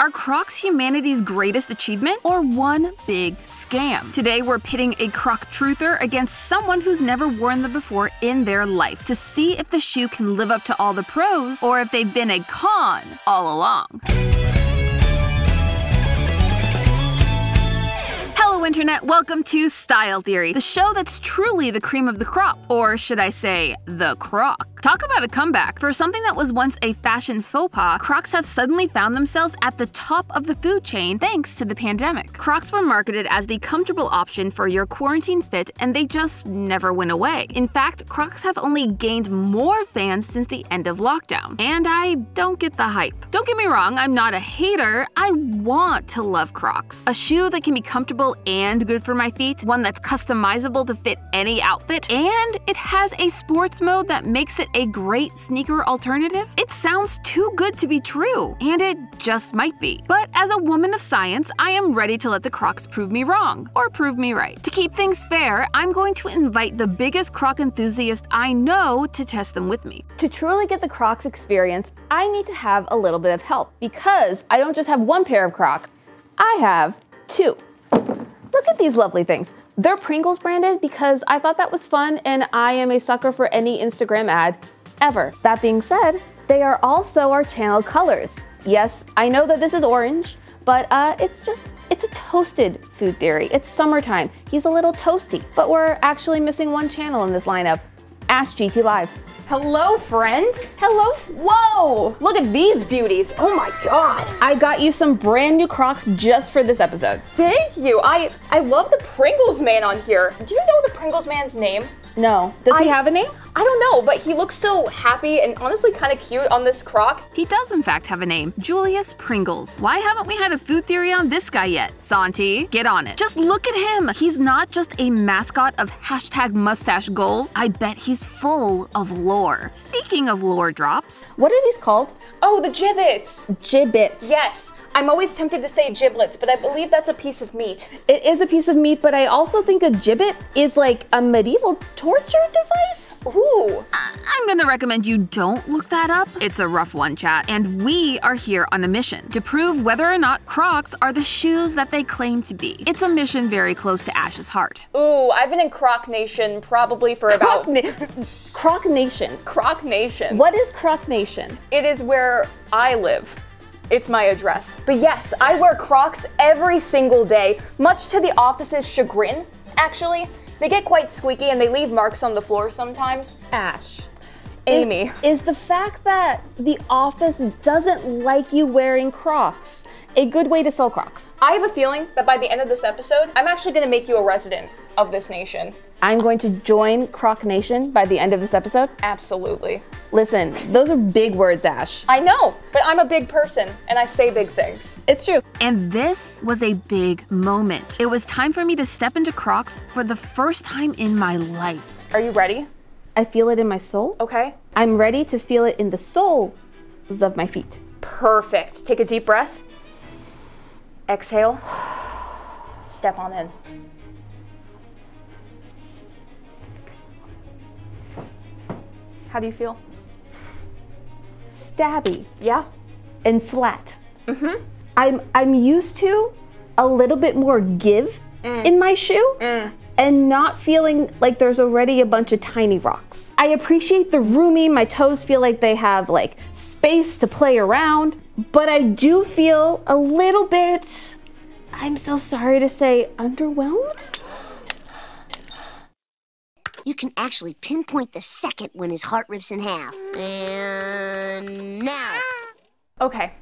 Are Crocs humanity's greatest achievement or one big scam? Today we're pitting a Croc truther against someone who's never worn them before in their life to see if the shoe can live up to all the pros or if they've been a con all along. Hello Internet, welcome to Style Theory, the show that's truly the cream of the crop, or should I say, the Croc. Talk about a comeback. For something that was once a fashion faux pas, Crocs have suddenly found themselves at the top of the food chain thanks to the pandemic. Crocs were marketed as the comfortable option for your quarantine fit, and they just never went away. In fact, Crocs have only gained more fans since the end of lockdown. And I don't get the hype. Don't get me wrong, I'm not a hater, I want to love Crocs. A shoe that can be comfortable and good for my feet, one that's customizable to fit any outfit, and it has a sports mode that makes it a great sneaker alternative? It sounds too good to be true, and it just might be. But as a woman of science, I am ready to let the Crocs prove me wrong, or prove me right. To keep things fair, I'm going to invite the biggest Croc enthusiast I know to test them with me. To truly get the Crocs experience, I need to have a little bit of help, because I don't just have one pair of Crocs, I have two. Look at these lovely things. They're Pringles branded because I thought that was fun and I am a sucker for any Instagram ad ever. That being said, they are also our channel colors. Yes, I know that this is orange, but it's a toasted food theory. It's summertime. He's a little toasty, but we're actually missing one channel in this lineup. Ask GT Live. Hello, friend. Hello. Whoa, look at these beauties. Oh my God. I got you some brand new Crocs just for this episode. Thank you. I love the Pringles man on here. Do you know the Pringles man's name? No. Does he have a name? I don't know, but he looks so happy and honestly kind of cute on this Croc. He does in fact have a name, Julius Pringles. Why haven't we had a food theory on this guy yet? Santi, get on it. Just look at him. He's not just a mascot of #mustache goals. I bet he's full of lore. Speaking of lore drops. What are these called? Oh, the Jibbitz. Jibbitz. Yes. I'm always tempted to say giblets, but I believe that's a piece of meat. It is a piece of meat, but I also think a gibbet is like a medieval torture device. Ooh. I'm gonna recommend you don't look that up. It's a rough one, chat. And we are here on a mission to prove whether or not Crocs are the shoes that they claim to be. It's a mission very close to Ash's heart. Ooh, I've been in Croc Nation probably for about... Croc Nation. Croc Nation. What is Croc Nation? It is where I live. It's my address. But yes, I wear Crocs every single day, much to the office's chagrin, actually. They get quite squeaky and they leave marks on the floor sometimes. Ash. Amy. Is the fact that the office doesn't like you wearing Crocs a good way to sell Crocs? I have a feeling that by the end of this episode, I'm actually gonna make you a resident of this nation. I'm going to join Croc Nation by the end of this episode? Absolutely. Listen, those are big words, Ash. I know, but I'm a big person and I say big things. It's true. And this was a big moment. It was time for me to step into Crocs for the first time in my life. Are you ready? I feel it in my soul. Okay. I'm ready to feel it in the soles of my feet. Perfect. Take a deep breath. Exhale. Step on in. How do you feel? Stabby. Yeah? And flat. Mm-hmm. I'm used to a little bit more give in my shoe and not feeling like there's already a bunch of tiny rocks. I appreciate the roomy, my toes feel like they have like space to play around, but I do feel a little bit, I'm so sorry to say, underwhelmed? You can actually pinpoint the second when his heart rips in half. And now. Okay.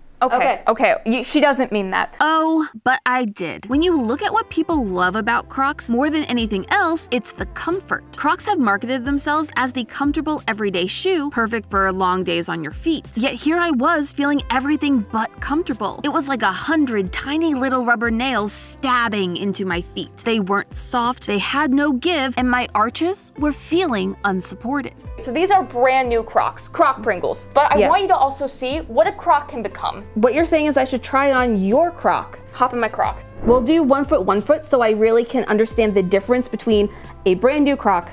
She doesn't mean that. Oh, but I did. When you look at what people love about Crocs, more than anything else, it's the comfort. Crocs have marketed themselves as the comfortable everyday shoe, perfect for long days on your feet. Yet here I was feeling everything but comfortable. It was like 100 tiny little rubber nails stabbing into my feet. They weren't soft, they had no give, and my arches were feeling unsupported. So these are brand new Crocs, Croc Pringles. But I want you to also see what a Croc can become. What you're saying is I should try on your Croc. Hop in my Croc. We'll do 1 foot, 1 foot, so I really can understand the difference between a brand new Croc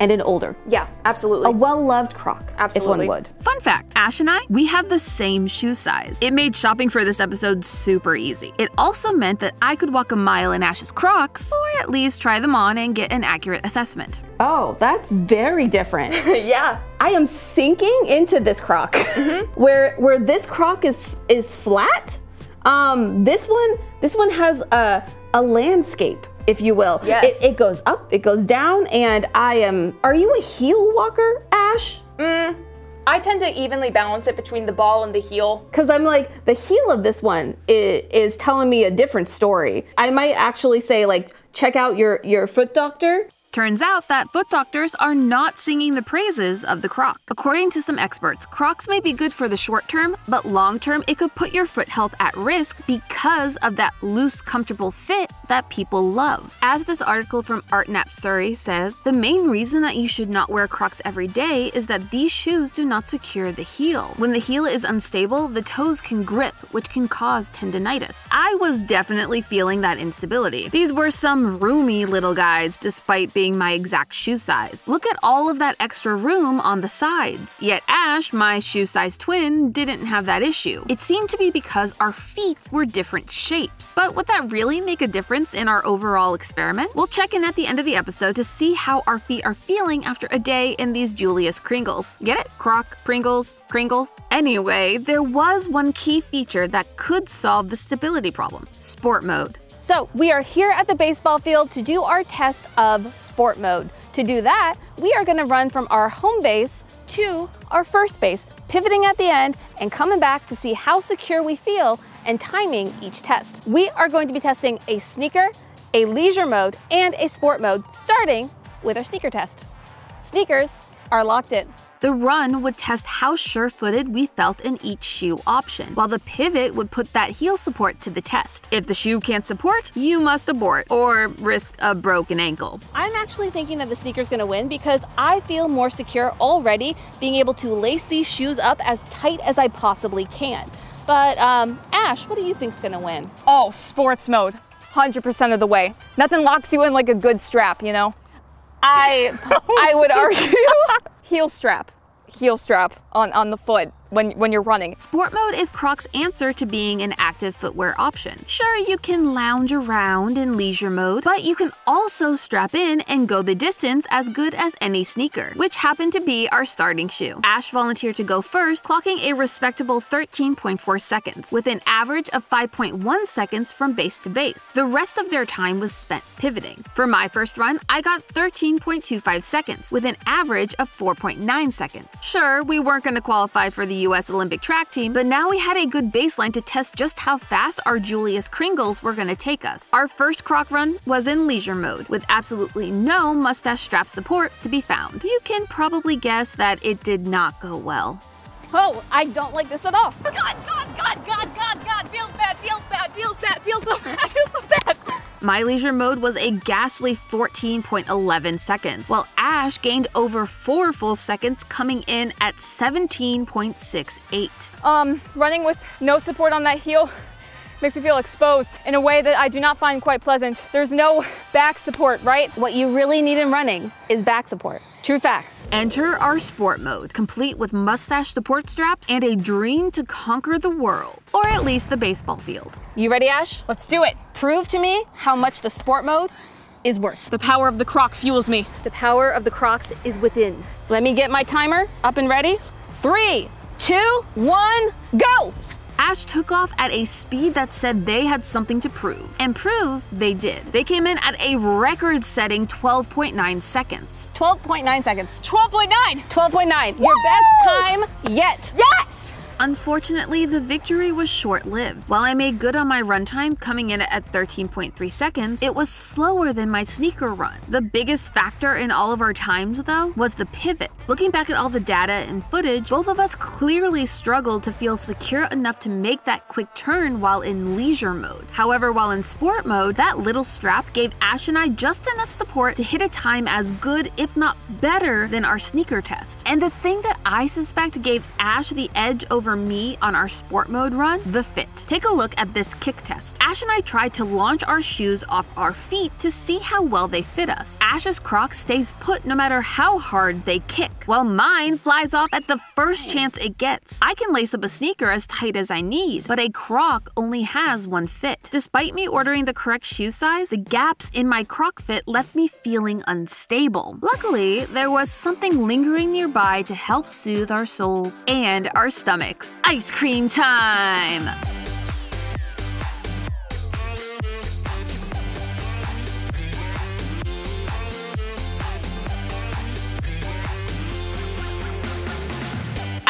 and an older. Yeah, absolutely. A well-loved Croc, Absolutely. if one would. Fun fact, Ash and I, we have the same shoe size. It made shopping for this episode super easy. It also meant that I could walk a mile in Ash's Crocs, or at least try them on and get an accurate assessment. Oh, that's very different. Yeah. I am sinking into this Croc. Where this Croc is flat, this one has a landscape, if you will. Yes. It goes up, it goes down, and are you a heel walker, Ash? I tend to evenly balance it between the ball and the heel. Because I'm like, the heel of this one is telling me a different story. I might actually say, like, check out your foot doctor. Turns out that foot doctors are not singing the praises of the Croc. According to some experts, Crocs may be good for the short term, but long term it could put your foot health at risk because of that loose, comfortable fit that people love. As this article from ArtNap Surrey says, the main reason that you should not wear Crocs every day is that these shoes do not secure the heel. When the heel is unstable, the toes can grip, which can cause tendinitis. I was definitely feeling that instability. These were some roomy little guys, despite being my exact shoe size. Look at all of that extra room on the sides. Yet Ash, my shoe size twin, didn't have that issue. It seemed to be because our feet were different shapes. But would that really make a difference in our overall experiment? We'll check in at the end of the episode to see how our feet are feeling after a day in these Julius Kringles. Get it? Croc, Pringles, Kringles? Anyway, there was one key feature that could solve the stability problem: sport mode. So we are here at the baseball field to do our test of sport mode. To do that, we are gonna run from our home base to our first base, pivoting at the end and coming back to see how secure we feel and timing each test. We are going to be testing a sneaker, a leisure mode, and a sport mode, starting with our sneaker test. Sneakers are locked in. The run would test how sure-footed we felt in each shoe option, while the pivot would put that heel support to the test. If the shoe can't support, you must abort or risk a broken ankle. I'm actually thinking that the sneaker's gonna win because I feel more secure already being able to lace these shoes up as tight as I possibly can. But Ash, what do you think's gonna win? Oh, sports mode. 100% of the way. Nothing locks you in like a good strap, you know? I would argue. Heel strap on the foot when you're running. Sport mode is Croc's answer to being an active footwear option. Sure, you can lounge around in leisure mode, but you can also strap in and go the distance as good as any sneaker, which happened to be our starting shoe. Ash volunteered to go first, clocking a respectable 13.4 seconds, with an average of 5.1 seconds from base to base. The rest of their time was spent pivoting. For my first run, I got 13.25 seconds, with an average of 4.9 seconds. Sure, we weren't going to qualify for the US Olympic track team, but now we had a good baseline to test just how fast our Julius Kringles were gonna take us. Our first Croc run was in leisure mode, with absolutely no mustache strap support to be found. You can probably guess that it did not go well. Oh, I don't like this at all. God, feels bad, feels so bad. My leisure mode was a ghastly 14.11 seconds, while Ash gained over 4 full seconds, coming in at 17.68. Running with no support on that heel makes me feel exposed in a way that I do not find quite pleasant. There's no back support, right? What you really need in running is back support. True facts. Enter our sport mode, complete with mustache support straps and a dream to conquer the world, or at least the baseball field. You ready, Ash? Let's do it. Prove to me how much the sport mode is worth. The power of the Croc fuels me. The power of the Crocs is within. Let me get my timer up and ready. 3, 2, 1, go! Ash took off at a speed that said they had something to prove. And prove they did. They came in at a record-setting 12.9 seconds. 12.9 seconds. 12.9! 12.9. Your best time yet. Yes! Unfortunately, the victory was short-lived. While I made good on my runtime, coming in at 13.3 seconds, it was slower than my sneaker run. The biggest factor in all of our times, though, was the pivot. Looking back at all the data and footage, both of us clearly struggled to feel secure enough to make that quick turn while in leisure mode. However, while in sport mode, that little strap gave Ash and I just enough support to hit a time as good, if not better, than our sneaker test. And the thing that I suspect gave Ash the edge over over me on our sport mode run? The fit. Take a look at this kick test. Ash and I tried to launch our shoes off our feet to see how well they fit us. Ash's Crocs stays put no matter how hard they kick, while mine flies off at the first chance it gets. I can lace up a sneaker as tight as I need, but a Croc only has one fit. Despite me ordering the correct shoe size, the gaps in my Croc fit left me feeling unstable. Luckily, there was something lingering nearby to help soothe our souls and our stomachs. Ice cream time!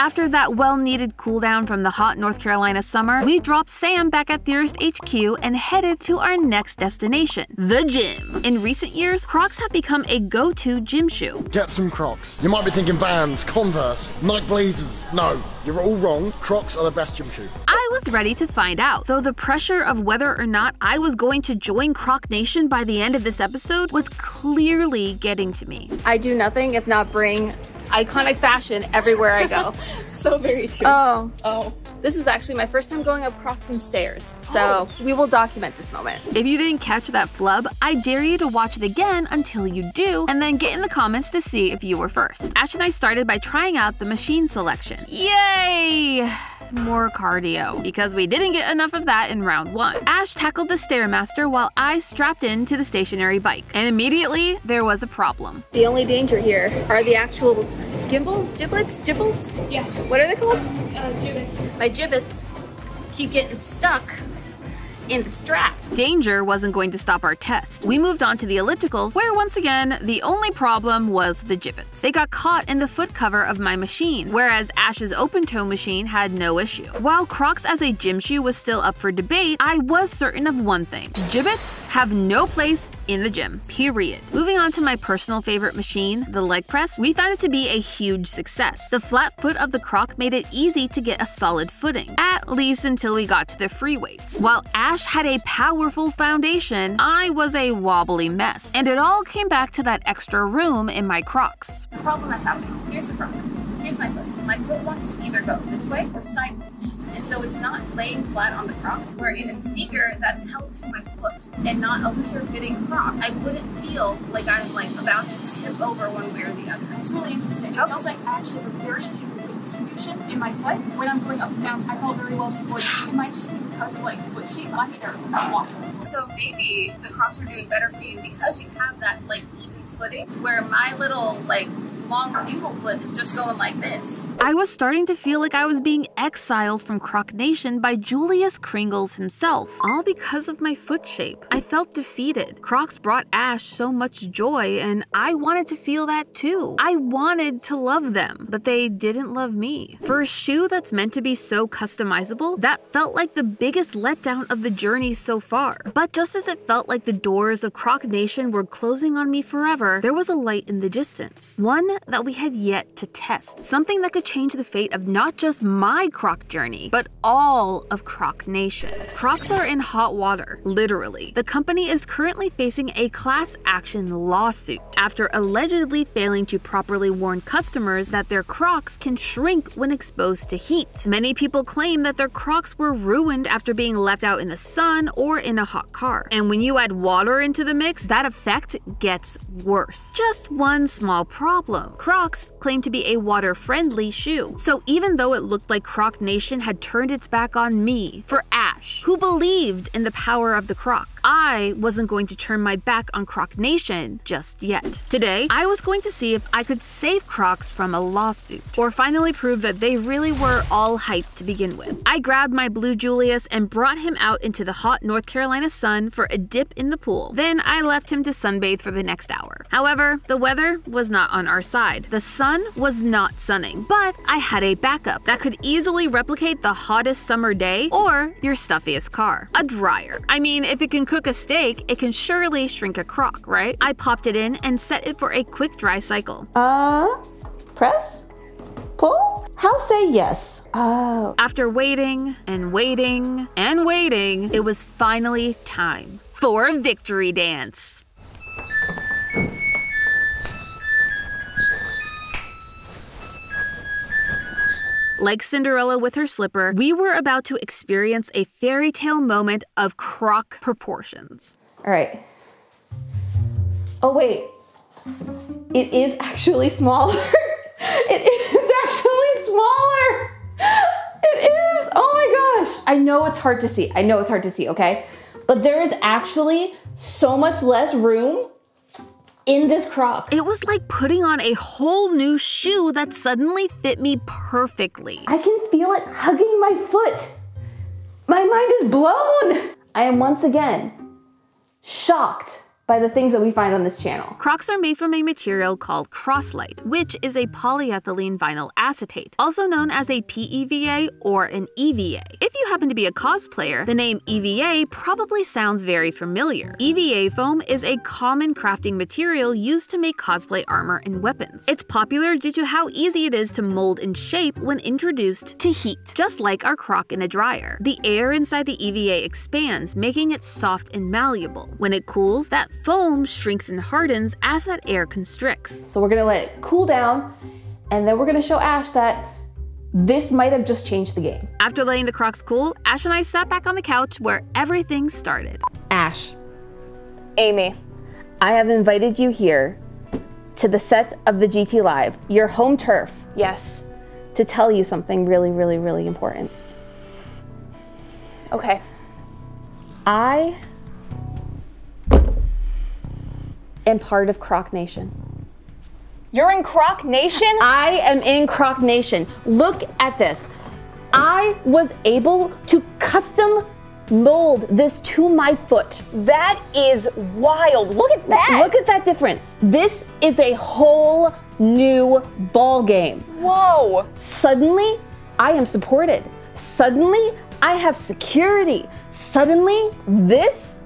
After that well-needed cooldown from the hot North Carolina summer, we dropped Sam back at Theorist HQ and headed to our next destination, the gym. In recent years, Crocs have become a go-to gym shoe. Get some Crocs. You might be thinking Vans, Converse, Nike Blazers. No, you're all wrong. Crocs are the best gym shoe. I was ready to find out, though the pressure of whether or not I was going to join Croc Nation by the end of this episode was clearly getting to me. I do nothing if not bring iconic fashion everywhere I go. So very true. Oh. This is actually my first time going up Crocs and stairs, so we will document this moment. If you didn't catch that flub, I dare you to watch it again until you do, and then get in the comments to see if you were first. Ash and I started by trying out the machine selection. Yay! More cardio, because we didn't get enough of that in round 1. Ash tackled the Stairmaster while I strapped into the stationary bike, and immediately there was a problem. The only danger here are the actual Jibbitz? Yeah. What are they called? Jibbitz. My Jibbitz keep getting stuck in the strap. Danger wasn't going to stop our test. We moved on to the ellipticals, where once again, the only problem was the Jibbitz. They got caught in the foot cover of my machine, whereas Ash's open-toe machine had no issue. While Crocs as a gym shoe was still up for debate, I was certain of one thing. Jibbitz have no place in the gym, period. Moving on to my personal favorite machine, the leg press, we found it to be a huge success. The flat foot of the Croc made it easy to get a solid footing, at least until we got to the free weights. While Ash had a powerful foundation, I was a wobbly mess. And it all came back to that extra room in my Crocs. The problem that's happening, here's the problem. Here's my foot. My foot wants to either go this way or sideways. And so it's not laying flat on the Croc, where in a sneaker that's held to my foot and not a looser fitting Croc, I wouldn't feel like I'm like about to tip over one way or the other. It's really interesting. It feels like I actually have a very even weight distribution in my foot. When I'm going up and down, I felt very well supported. It might just be because of like foot shape. My feet are not walking. So maybe the Crocs are doing better for you because you have that like even footing, where my little like long noodle foot is just going like this. I was starting to feel like I was being exiled from Croc Nation by Julius Kringles himself, all because of my foot shape. I felt defeated. Crocs brought Ash so much joy, and I wanted to feel that too. I wanted to love them, but they didn't love me. For a shoe that's meant to be so customizable, that felt like the biggest letdown of the journey so far. But just as it felt like the doors of Croc Nation were closing on me forever, there was a light in the distance. One that we had yet to test. Something that could change the fate of not just my Croc journey, but all of Croc Nation. Crocs are in hot water, literally. The company is currently facing a class action lawsuit after allegedly failing to properly warn customers that their Crocs can shrink when exposed to heat. Many people claim that their Crocs were ruined after being left out in the sun or in a hot car. And when you add water into the mix, that effect gets worse. Just one small problem. Crocs claim to be a water-friendly shoe. So even though it looked like Croc Nation had turned its back on me for Ash, who believed in the power of the Croc, I wasn't going to turn my back on Croc Nation just yet. Today, I was going to see if I could save Crocs from a lawsuit, or finally prove that they really were all hype to begin with. I grabbed my blue Julius and brought him out into the hot North Carolina sun for a dip in the pool. Then I left him to sunbathe for the next hour. However, the weather was not on our side. The sun was not sunning, but I had a backup that could easily replicate the hottest summer day or your stuffiest car. A dryer. I mean, if it can cook a steak, it can surely shrink a Croc, right? I popped it in and set it for a quick dry cycle. Press? Pull? How say yes? Oh. After waiting and waiting and waiting, it was finally time for a victory dance. Like Cinderella with her slipper, we were about to experience a fairy tale moment of Croc proportions. All right. Oh wait, it is actually smaller. It is actually smaller. It is, oh my gosh. I know it's hard to see. I know it's hard to see, okay? But there is actually so much less room in this Croc. It was like putting on a whole new shoe that suddenly fit me perfectly. I can feel it hugging my foot. My mind is blown. I am once again shocked by the things that we find on this channel. Crocs are made from a material called Crosslite, which is a polyethylene vinyl acetate, also known as a PEVA or an EVA. If you happen to be a cosplayer, the name EVA probably sounds very familiar. EVA foam is a common crafting material used to make cosplay armor and weapons. It's popular due to how easy it is to mold and shape when introduced to heat, just like our Croc in a dryer. The air inside the EVA expands, making it soft and malleable. When it cools, that foam shrinks and hardens as that air constricts. So we're gonna let it cool down, and then we're gonna show Ash that this might have just changed the game. After letting the Crocs cool, Ash and I sat back on the couch where everything started. Ash, Amy. I have invited you here to the set of the GT Live, your home turf, Yes. to tell you something really, really, really important. Okay. I am part of Croc Nation. You're in Croc Nation? I am in Croc Nation. Look at this. I was able to custom mold this to my foot. That is wild. Look at that. Look at that difference. This is a whole new ball game. Whoa. Suddenly, I am supported. Suddenly, I have security. Suddenly, this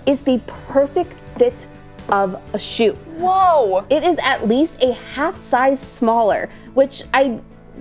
is the perfect fit of a shoe. Whoa. It is at least a half size smaller, which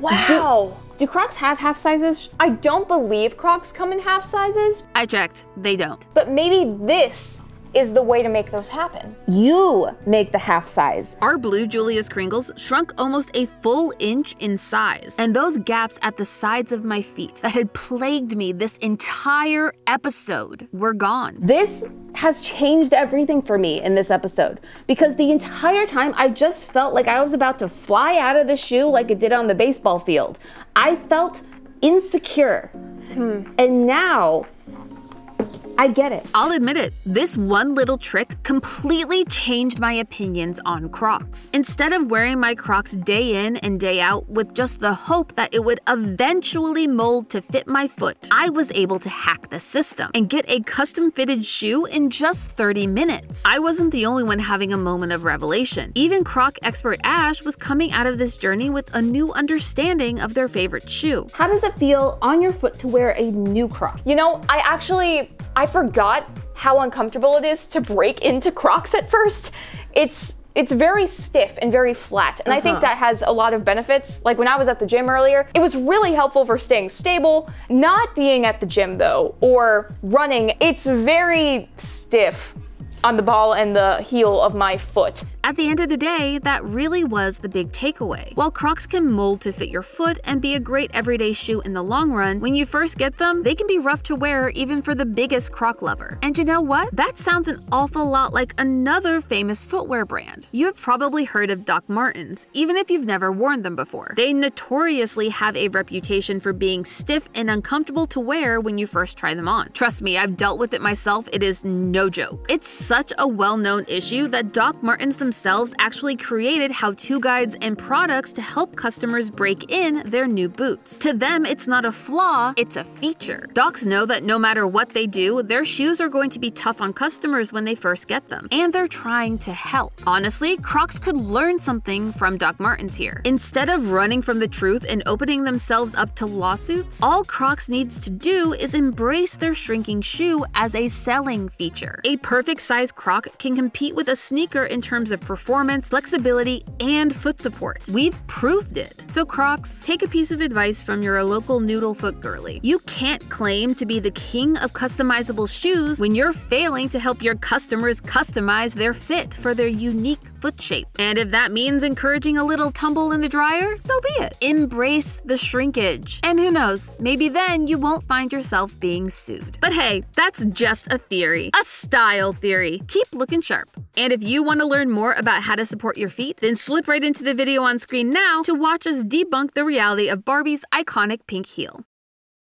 Wow. Do Crocs have half sizes? I don't believe Crocs come in half sizes, I checked, they don't. but maybe this is the way to make those happen. You make the half size. Our blue Julius Kringles shrunk almost a full inch in size, and those gaps at the sides of my feet that had plagued me this entire episode were gone. This has changed everything for me in this episode, because the entire time I just felt like I was about to fly out of the shoe like it did on the baseball field. I felt insecure. And now I get it. I'll admit it, this one little trick completely changed my opinions on Crocs. Instead of wearing my Crocs day in and day out with just the hope that it would eventually mold to fit my foot, I was able to hack the system and get a custom fitted shoe in just 30 minutes. I wasn't the only one having a moment of revelation. Even Croc expert Ash was coming out of this journey with a new understanding of their favorite shoe. How does it feel on your foot to wear a new Croc? You know, I forgot how uncomfortable it is to break into Crocs at first. It's very stiff and very flat, and I think that has a lot of benefits. Like when I was at the gym earlier, it was really helpful for staying stable. Not being at the gym though, or running, it's very stiff on the ball and the heel of my foot. At the end of the day, that really was the big takeaway. While Crocs can mold to fit your foot and be a great everyday shoe in the long run, when you first get them, they can be rough to wear even for the biggest Croc lover. And you know what? That sounds an awful lot like another famous footwear brand. You have probably heard of Doc Martens, even if you've never worn them before. They notoriously have a reputation for being stiff and uncomfortable to wear when you first try them on. Trust me, I've dealt with it myself, it is no joke. It's such a well-known issue that Doc Martens themselves actually created how-to guides and products to help customers break in their new boots. To them, it's not a flaw, it's a feature. Docs know that no matter what they do, their shoes are going to be tough on customers when they first get them, and they're trying to help. Honestly, Crocs could learn something from Doc Martens here. Instead of running from the truth and opening themselves up to lawsuits, all Crocs needs to do is embrace their shrinking shoe as a selling feature. A perfect size Croc can compete with a sneaker in terms of performance, flexibility, and foot support. We've proved it. So Crocs, take a piece of advice from your local noodle foot girly. You can't claim to be the king of customizable shoes when you're failing to help your customers customize their fit for their unique foot shape. And if that means encouraging a little tumble in the dryer, so be it. Embrace the shrinkage. And who knows, maybe then you won't find yourself being sued. But hey, that's just a theory. A style theory. Keep looking sharp. And if you want to learn more about how to support your feet, then slip right into the video on screen now to watch us debunk the reality of Barbie's iconic pink heel.